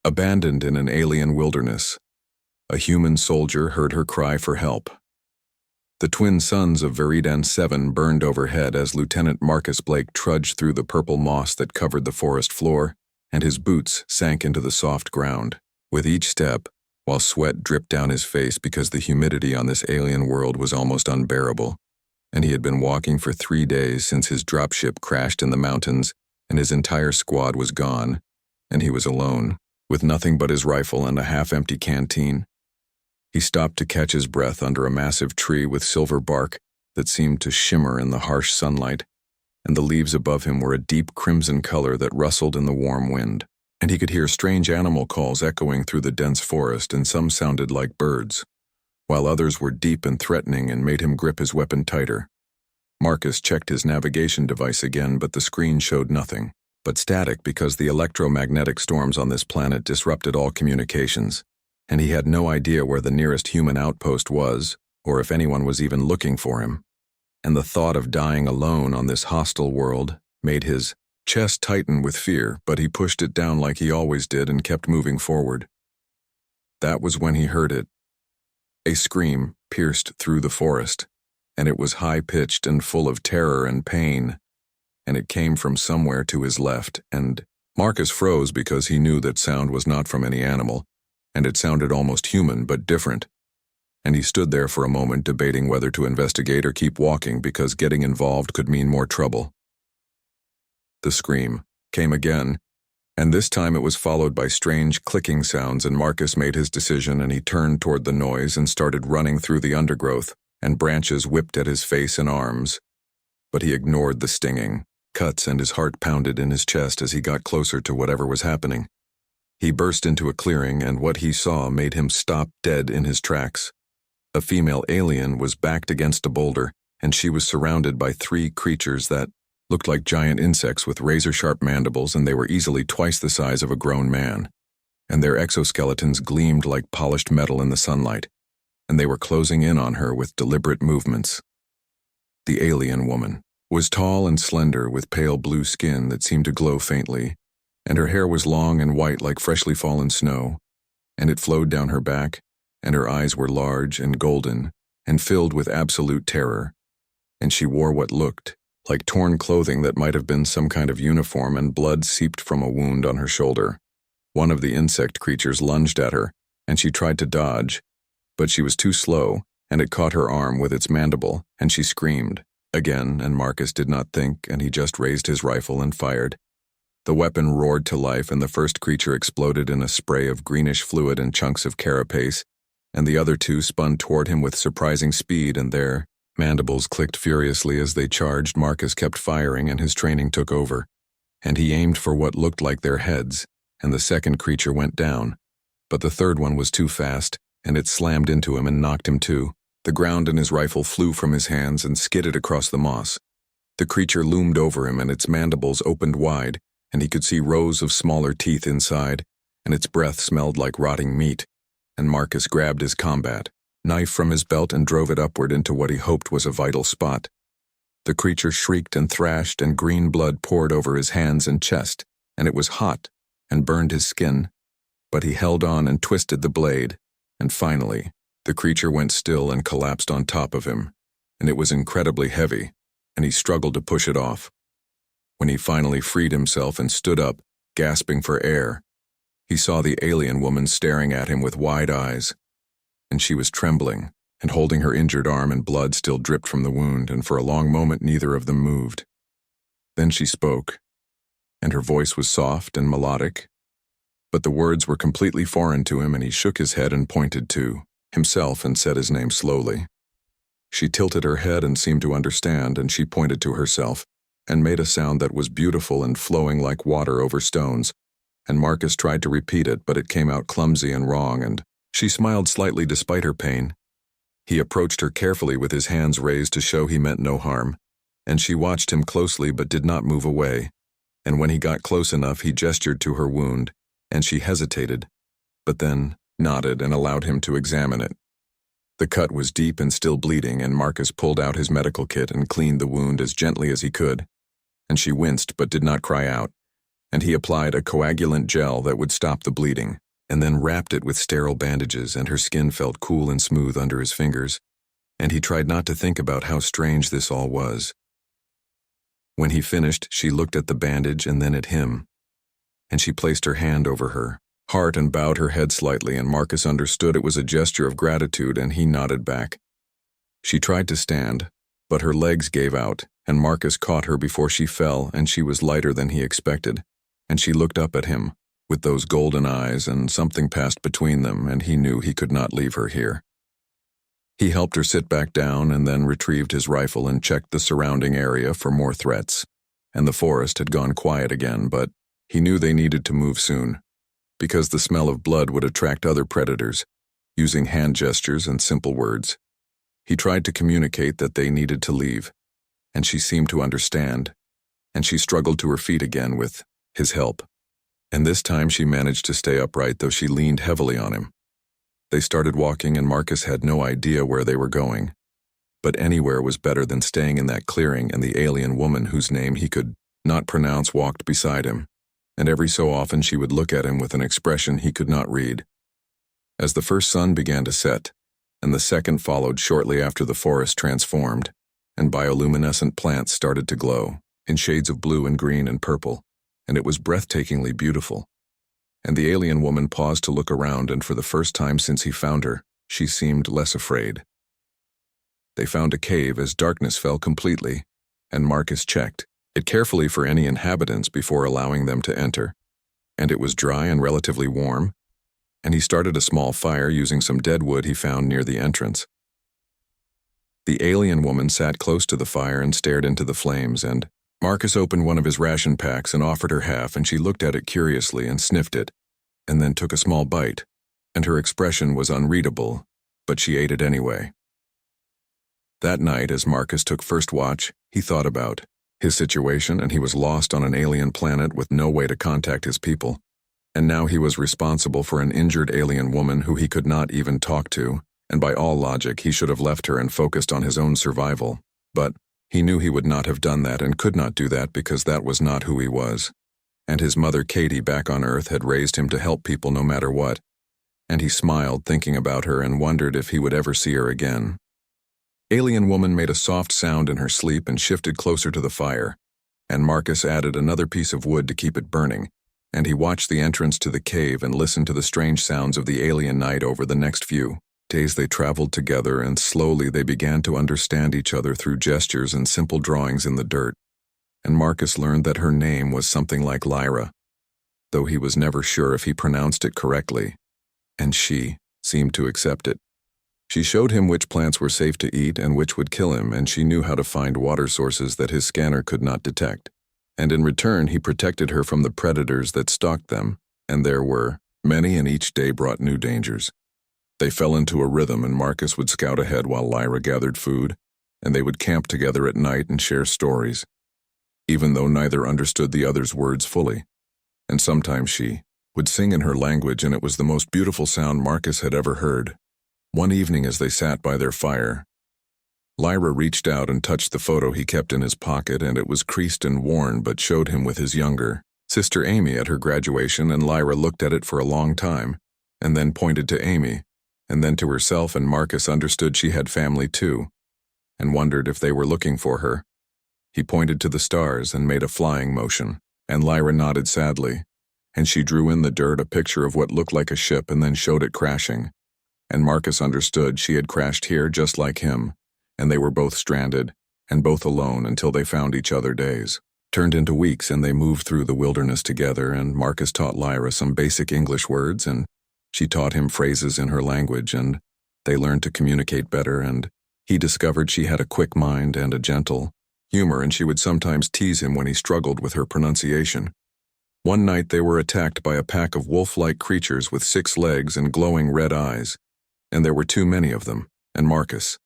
Abandoned in an alien wilderness, a human soldier heard her cry for help. The twin suns of Viridan 7 burned overhead as Lieutenant Marcus Blake trudged through the purple moss that covered the forest floor, and his boots sank into the soft ground. With each step, while sweat dripped down his face because the humidity on this alien world was almost unbearable, and he had been walking for 3 days since his dropship crashed in the mountains, and his entire squad was gone, and he was alone, with nothing but his rifle and a half-empty canteen. He stopped to catch his breath under a massive tree with silver bark that seemed to shimmer in the harsh sunlight, and the leaves above him were a deep crimson color that rustled in the warm wind, and he could hear strange animal calls echoing through the dense forest, and some sounded like birds, while others were deep and threatening and made him grip his weapon tighter. Marcus checked his navigation device again, but the screen showed nothing but static because the electromagnetic storms on this planet disrupted all communications, and he had no idea where the nearest human outpost was, or if anyone was even looking for him. And the thought of dying alone on this hostile world made his chest tighten with fear, but he pushed it down like he always did and kept moving forward. That was when he heard it. A scream pierced through the forest, and it was high-pitched and full of terror and pain, and it came from somewhere to his left, and Marcus froze because he knew that sound was not from any animal, and it sounded almost human but different, and he stood there for a moment debating whether to investigate or keep walking because getting involved could mean more trouble. The scream came again, and this time it was followed by strange clicking sounds, and Marcus made his decision, and he turned toward the noise and started running through the undergrowth, and branches whipped at his face and arms. But he ignored the stinging cuts, and his heart pounded in his chest as he got closer to whatever was happening. He burst into a clearing, and what he saw made him stop dead in his tracks. A female alien was backed against a boulder, and she was surrounded by 3 creatures that looked like giant insects with razor-sharp mandibles, and they were easily twice the size of a grown man. And their exoskeletons gleamed like polished metal in the sunlight, and they were closing in on her with deliberate movements. The alien woman was tall and slender with pale blue skin that seemed to glow faintly, and her hair was long and white like freshly fallen snow, and it flowed down her back, and her eyes were large and golden and filled with absolute terror, and she wore what looked like torn clothing that might have been some kind of uniform, and blood seeped from a wound on her shoulder. One of the insect creatures lunged at her, and she tried to dodge, but she was too slow, and it caught her arm with its mandible, and she screamed again, and Marcus did not think, and he just raised his rifle and fired. The weapon roared to life, and the first creature exploded in a spray of greenish fluid and chunks of carapace, and the other 2 spun toward him with surprising speed, and their mandibles clicked furiously as they charged. Marcus kept firing, and his training took over, and he aimed for what looked like their heads, and the second creature went down, but the third one was too fast, and it slammed into him and knocked him too. The ground and his rifle flew from his hands and skidded across the moss. The creature loomed over him, and its mandibles opened wide, and he could see rows of smaller teeth inside, and its breath smelled like rotting meat, and Marcus grabbed his combat knife from his belt and drove it upward into what he hoped was a vital spot. The creature shrieked and thrashed, and green blood poured over his hands and chest, and it was hot and burned his skin, but he held on and twisted the blade, and finally, the creature went still and collapsed on top of him, and it was incredibly heavy, and he struggled to push it off. When he finally freed himself and stood up, gasping for air, he saw the alien woman staring at him with wide eyes, and she was trembling and holding her injured arm, and blood still dripped from the wound, and for a long moment neither of them moved. Then she spoke, and her voice was soft and melodic, but the words were completely foreign to him, and he shook his head and pointed to himself and said his name slowly. She tilted her head and seemed to understand, and she pointed to herself and made a sound that was beautiful and flowing like water over stones, and Marcus tried to repeat it, but it came out clumsy and wrong, and she smiled slightly despite her pain. He approached her carefully with his hands raised to show he meant no harm, and she watched him closely but did not move away, and when he got close enough he gestured to her wound, and she hesitated, but then nodded and allowed him to examine it. The cut was deep and still bleeding, and Marcus pulled out his medical kit and cleaned the wound as gently as he could, and she winced but did not cry out, and he applied a coagulant gel that would stop the bleeding, and then wrapped it with sterile bandages, and her skin felt cool and smooth under his fingers, and he tried not to think about how strange this all was. When he finished, she looked at the bandage and then at him, and she placed her hand over her heart and bowed her head slightly, and Marcus understood it was a gesture of gratitude, and he nodded back. She tried to stand, but her legs gave out, and Marcus caught her before she fell, and she was lighter than he expected, and she looked up at him with those golden eyes, and something passed between them, and he knew he could not leave her here. He helped her sit back down and then retrieved his rifle and checked the surrounding area for more threats, and the forest had gone quiet again, but he knew they needed to move soon, because the smell of blood would attract other predators, using hand gestures and simple words. He tried to communicate that they needed to leave, and she seemed to understand, and she struggled to her feet again with his help. And this time she managed to stay upright, though she leaned heavily on him. They started walking, and Marcus had no idea where they were going, but anywhere was better than staying in that clearing, and the alien woman whose name he could not pronounce walked beside him, and every so often she would look at him with an expression he could not read. As the first sun began to set, and the second followed shortly after, the forest transformed, and bioluminescent plants started to glow, in shades of blue and green and purple, and it was breathtakingly beautiful. And the alien woman paused to look around, and for the first time since he found her, she seemed less afraid. They found a cave as darkness fell completely, and Marcus checked it carefully for any inhabitants before allowing them to enter, and it was dry and relatively warm, and he started a small fire using some dead wood he found near the entrance. The alien woman sat close to the fire and stared into the flames, and Marcus opened one of his ration packs and offered her half, and she looked at it curiously and sniffed it, and then took a small bite, and her expression was unreadable, but she ate it anyway. That night, as Marcus took first watch, he thought about his situation, and he was lost on an alien planet with no way to contact his people, and now he was responsible for an injured alien woman who he could not even talk to, and by all logic he should have left her and focused on his own survival, but he knew he would not have done that and could not do that because that was not who he was, and his mother Katie back on Earth had raised him to help people no matter what, and he smiled thinking about her and wondered if he would ever see her again. Alien woman made a soft sound in her sleep and shifted closer to the fire, and Marcus added another piece of wood to keep it burning, and he watched the entrance to the cave and listened to the strange sounds of the alien night. Over the next few days they traveled together, and slowly they began to understand each other through gestures and simple drawings in the dirt, and Marcus learned that her name was something like Lyra, though he was never sure if he pronounced it correctly, and she seemed to accept it. She showed him which plants were safe to eat and which would kill him, and she knew how to find water sources that his scanner could not detect, and in return he protected her from the predators that stalked them, and there were many, and each day brought new dangers. They fell into a rhythm, and Marcus would scout ahead while Lyra gathered food, and they would camp together at night and share stories, even though neither understood the other's words fully. And sometimes she would sing in her language, and it was the most beautiful sound Marcus had ever heard. One evening as they sat by their fire, Lyra reached out and touched the photo he kept in his pocket, and it was creased and worn but showed him with his younger sister Amy at her graduation, and Lyra looked at it for a long time, and then pointed to Amy, and then to herself, and Marcus understood she had family too, and wondered if they were looking for her. He pointed to the stars and made a flying motion, and Lyra nodded sadly, and she drew in the dirt a picture of what looked like a ship and then showed it crashing, and Marcus understood she had crashed here just like him, and they were both stranded, and both alone until they found each other. Days turned into weeks, and they moved through the wilderness together, and Marcus taught Lyra some basic English words, and she taught him phrases in her language, and they learned to communicate better, and he discovered she had a quick mind and a gentle humor, and she would sometimes tease him when he struggled with her pronunciation. One night they were attacked by a pack of wolf-like creatures with 6 legs and glowing red eyes, and there were too many of them, and Marcus